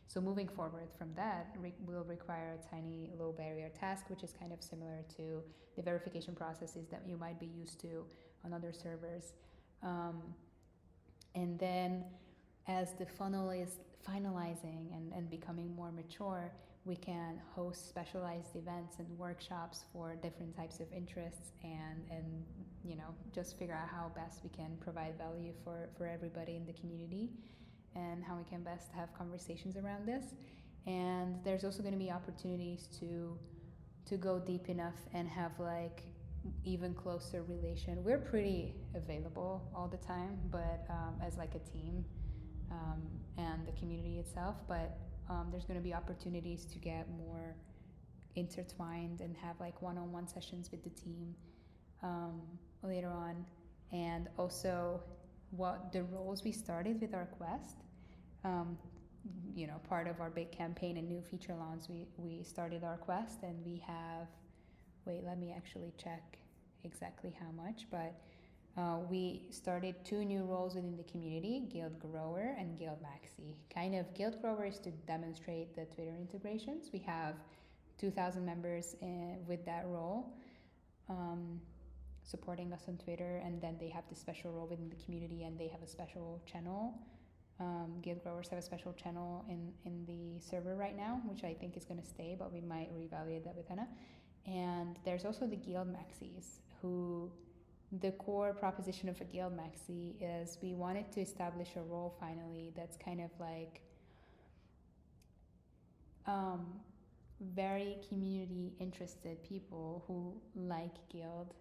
So moving forward from that, will require a tiny low barrier task, which is kind of similar to the verification processes that you might be used to on other servers. And then as the funnel is finalizing and becoming more mature, we can host specialized events and workshops for different types of interests, and just figure out how best we can provide value for everybody in the community, and how we can best have conversations around this. And there's also going to be opportunities to go deep enough and have like even closer relation. We're pretty available all the time, but as like a team, and the community itself, but there's going to be opportunities to get more intertwined and have like one-on-one sessions with the team later on. And also what the roles we started with our quest, part of our big campaign and new feature launch, we started our quest, and we have, let me actually check exactly how much, but we started 2 new roles within the community: Guild Grower and Guild Maxi. Kind of Guild Grower is to demonstrate the Twitter integrations. We have 2,000 members with that role, supporting us on Twitter, and then they have the special role within the community, and they have a special channel. Guild Growers have a special channel in the server right now, which I think is going to stay, but we might reevaluate that with Hannah. And there's also the Guild Maxis, who the core proposition of a Guild Maxi is we wanted to establish a role finally that's kind of like very community interested people who like Guild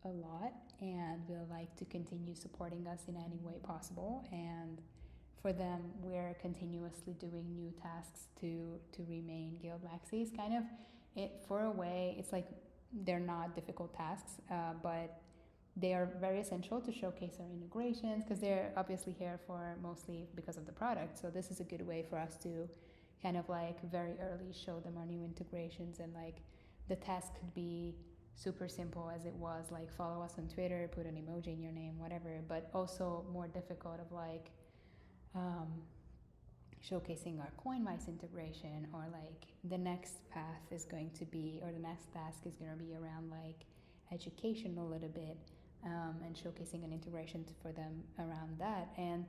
a lot and will like to continue supporting us in any way possible. And for them, we're continuously doing new tasks to remain Guild Maxis. Kind of, for a way, it's like they're not difficult tasks, but they are very essential to showcase our integrations because they're obviously here for mostly because of the product. So this is a good way for us to kind of like very early show them our new integrations. And like the task could be super simple as it was like follow us on Twitter, put an emoji in your name, whatever, but also more difficult of like showcasing our CoinMice integration, or like the next path is going to be, or the next task is going to be around like education a little bit, and showcasing an integration for them around that. And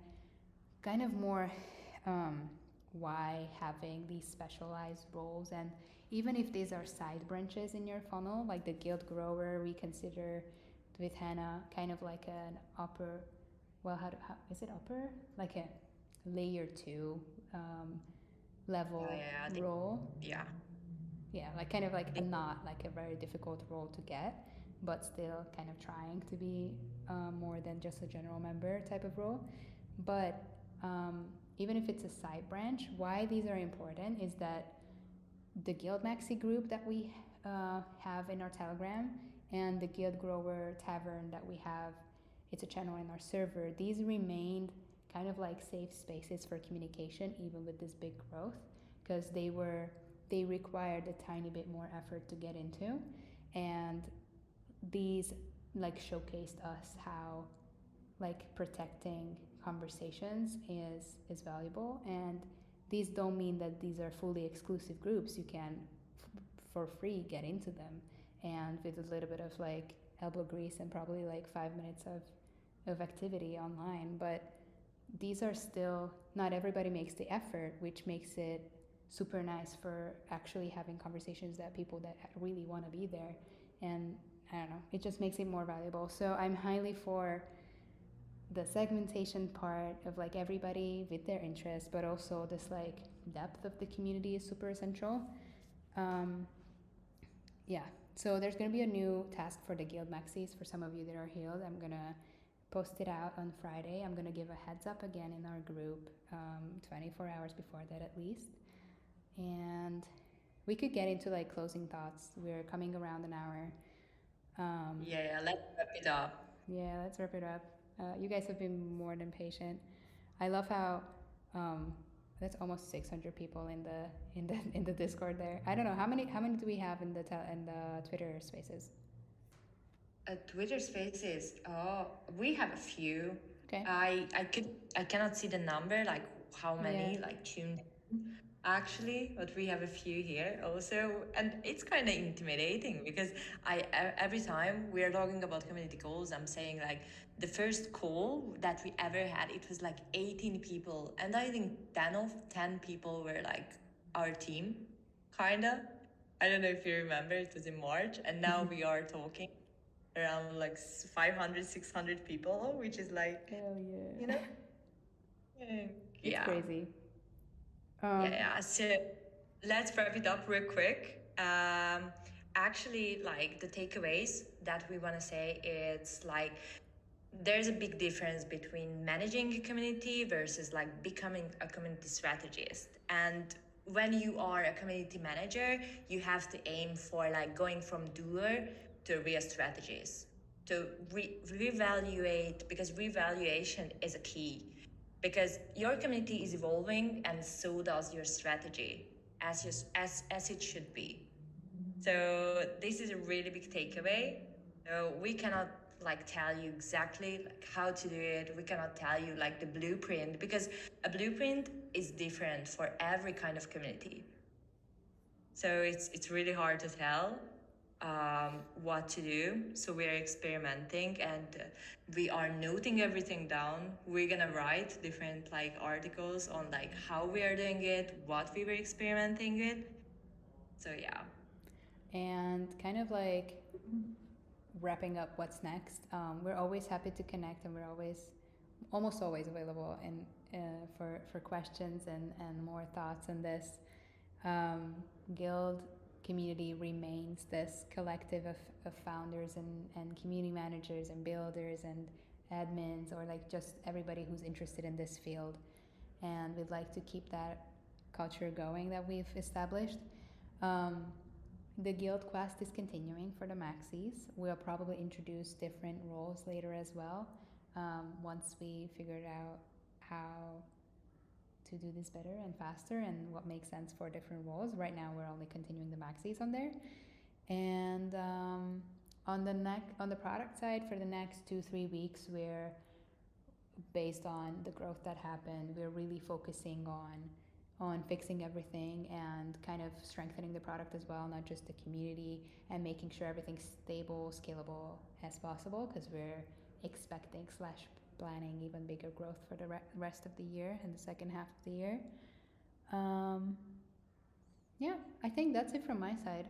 kind of more why having these specialized roles. And even if these are side branches in your funnel, like the Guild Grower, we consider with Hannah kind of like an upper, well, how is it upper? Like a layer 2 level role. Yeah. Yeah, like kind of like not like a very difficult role to get, but still kind of trying to be more than just a general member type of role. But even if it's a side branch, why these are important is that the Guild Maxi group that we have in our Telegram and the Guild Grower Tavern that we have, it's a channel in our server, these remained kind of like safe spaces for communication even with this big growth, because they required a tiny bit more effort to get into. And these like showcased us how like protecting conversations is valuable. And these don't mean that these are fully exclusive groups. You can for free get into them, and with a little bit of like elbow grease and probably like 5 minutes of activity online. But these are still, not everybody makes the effort, which makes it super nice for actually having conversations that people that really want to be there. And I don't know, it just makes it more valuable. So I'm highly for the segmentation part of like everybody with their interests, but also this like depth of the community is super essential. Yeah, so there's going to be a new task for the Guild Maxis for some of you that are healed. I'm going to post it out on Friday. I'm going to give a heads up again in our group 24 hours before that at least. And we could get into like closing thoughts. We're coming around an hour. Yeah, let's wrap it up. Yeah, let's wrap it up. You guys have been more than patient. I love how that's almost 600 people in the Discord there. I don't know how many do we have in the Twitter Spaces? Twitter Spaces. Oh, we have a few. Okay. I cannot see the number, like how many like tuned in, actually, but we have a few here also, and it's kind of intimidating because every time we are talking about community goals, I'm saying like the first call that we ever had, it was like 18 people, and I think 10 people were like our team, kinda. I don't know if you remember, it was in March, and now we are talking around like 500, 600 people, which is like, hell yeah, you know, it's crazy. So let's wrap it up real quick. Actually, like the takeaways that we want to say, it's like there's a big difference between managing a community versus like becoming a community strategist. And when you are a community manager, you have to aim for like going from doer to real strategist. To reevaluate, because reevaluation is a key. Because your community is evolving, and so does your strategy, as it should be. So this is a really big takeaway. So we cannot like tell you exactly like how to do it. We cannot tell you like the blueprint, because a blueprint is different for every kind of community. So it's really hard to tell what to do. So we are experimenting, and we are noting everything down. We're gonna write different like articles on like how we are doing it, what we were experimenting with. So yeah. and kind of like wrapping up what's next. We're always happy to connect, and we're almost always available for questions and more thoughts on this. Guild community remains this collective of founders and community managers and builders and admins, or like just everybody who's interested in this field. And we'd like to keep that culture going that we've established. The Guild Quest is continuing for the Maxis. We'll probably introduce different roles later as well, once we figured out how to do this better and faster and what makes sense for different roles. Right now, we're only continuing the Maxis on there. And on the product side, for the next 2-3 weeks, we're based on the growth that happened. We're really focusing on fixing everything and kind of strengthening the product as well, not just the community, and making sure everything's stable, scalable as possible, because we're expecting / planning even bigger growth for the rest of the year and the second half of the year. Yeah, I think that's it from my side.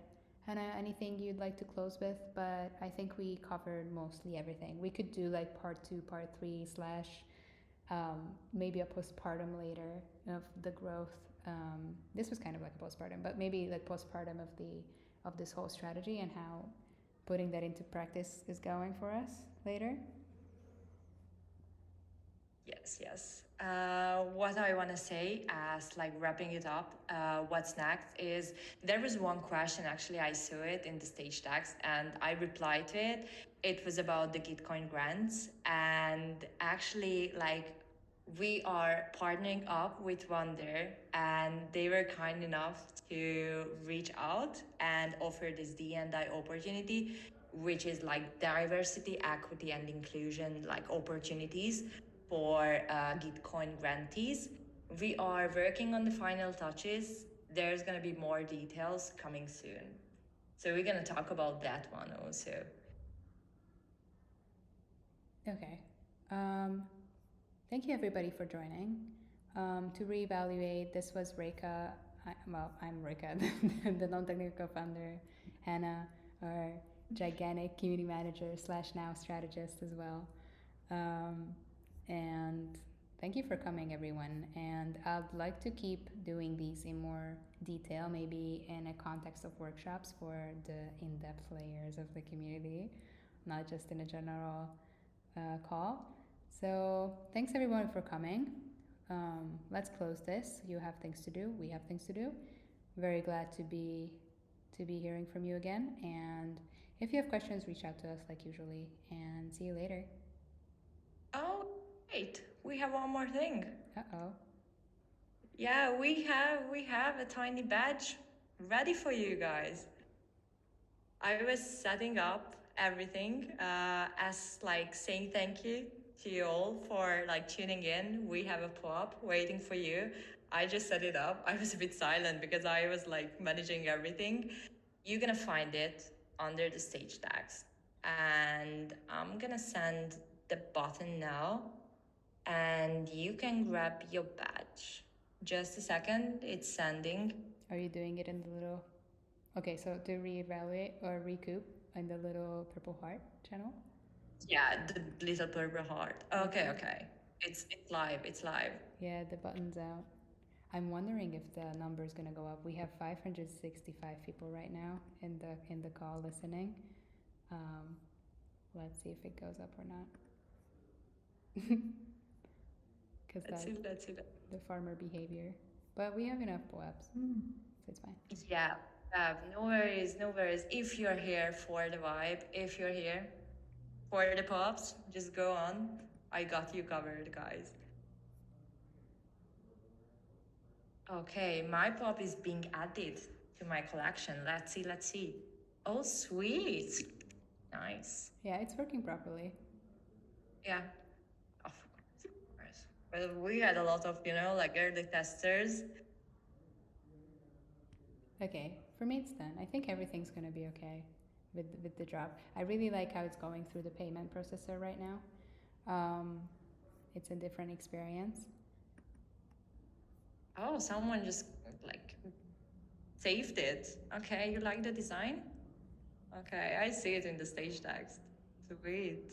Hannah, anything you'd like to close with? But I think we covered mostly everything. We could do like part 2, part 3 / maybe a postpartum later of the growth. This was kind of like a postpartum, but maybe like postpartum of this whole strategy and how putting that into practice is going for us later. Yes. What I want to say as like wrapping it up, what's next is there was one question, actually I saw it in the stage text and I replied to it. It was about the Gitcoin grants, and actually like we are partnering up with Wonder, and they were kind enough to reach out and offer this D&I opportunity, which is like diversity, equity, and inclusion like opportunities for Gitcoin grantees. We are working on the final touches. There's going to be more details coming soon. So we're going to talk about that one also. Okay. Thank you everybody for joining. To reevaluate, this was Reka. I'm Reka, the non-technical founder. Hannah, our gigantic community manager / now strategist as well. And thank you for coming, everyone. And I'd like to keep doing these in more detail, maybe in a context of workshops for the in-depth layers of the community, not just in a general call. So thanks everyone for coming. Let's close this. You have things to do. We have things to do. Very glad to be hearing from you again. And if you have questions, reach out to us like usually. And see you later. Oh, wait, we have one more thing. Uh-oh. Yeah, we have a tiny badge ready for you guys. I was setting up everything as like saying thank you to you all for like tuning in. We have a pop waiting for you. I just set it up. I was a bit silent because I was like managing everything. You're gonna find it under the stage tags, and I'm gonna send the button now, and you can grab your badge. Just a second, it's sending. Are you doing it in the little... Okay, so to reevaluate or recoup in the little purple heart channel? Yeah, the little purple heart. Okay. It's live. Yeah, the button's out. I'm wondering if the number is gonna go up. We have 565 people right now in the call listening. Let's see if it goes up or not. Because that's the farmer behavior. But we have enough POAPs, so it's fine. Yeah, no worries. If you're here for the vibe, if you're here for the pops, just go on. I got you covered, guys. Okay, my pop is being added to my collection. Let's see. Oh, sweet. Nice. Yeah, it's working properly. Yeah, of course. Well, we had a lot of, like early testers. Okay, for me it's done. I think everything's gonna be okay with the drop. I really like how it's going through the payment processor right now. It's a different experience. Oh, someone just like saved it. Okay, you like the design? Okay, I see it in the stage text. Sweet.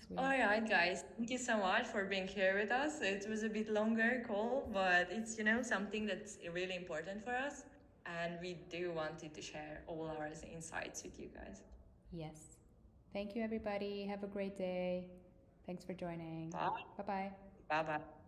Sweet. All right, guys. Thank you so much for being here with us. It was a bit longer call, but it's something that's really important for us, and we do wanted to share all our insights with you guys. Yes. Thank you, everybody. Have a great day. Thanks for joining. Bye. Bye bye. Bye bye.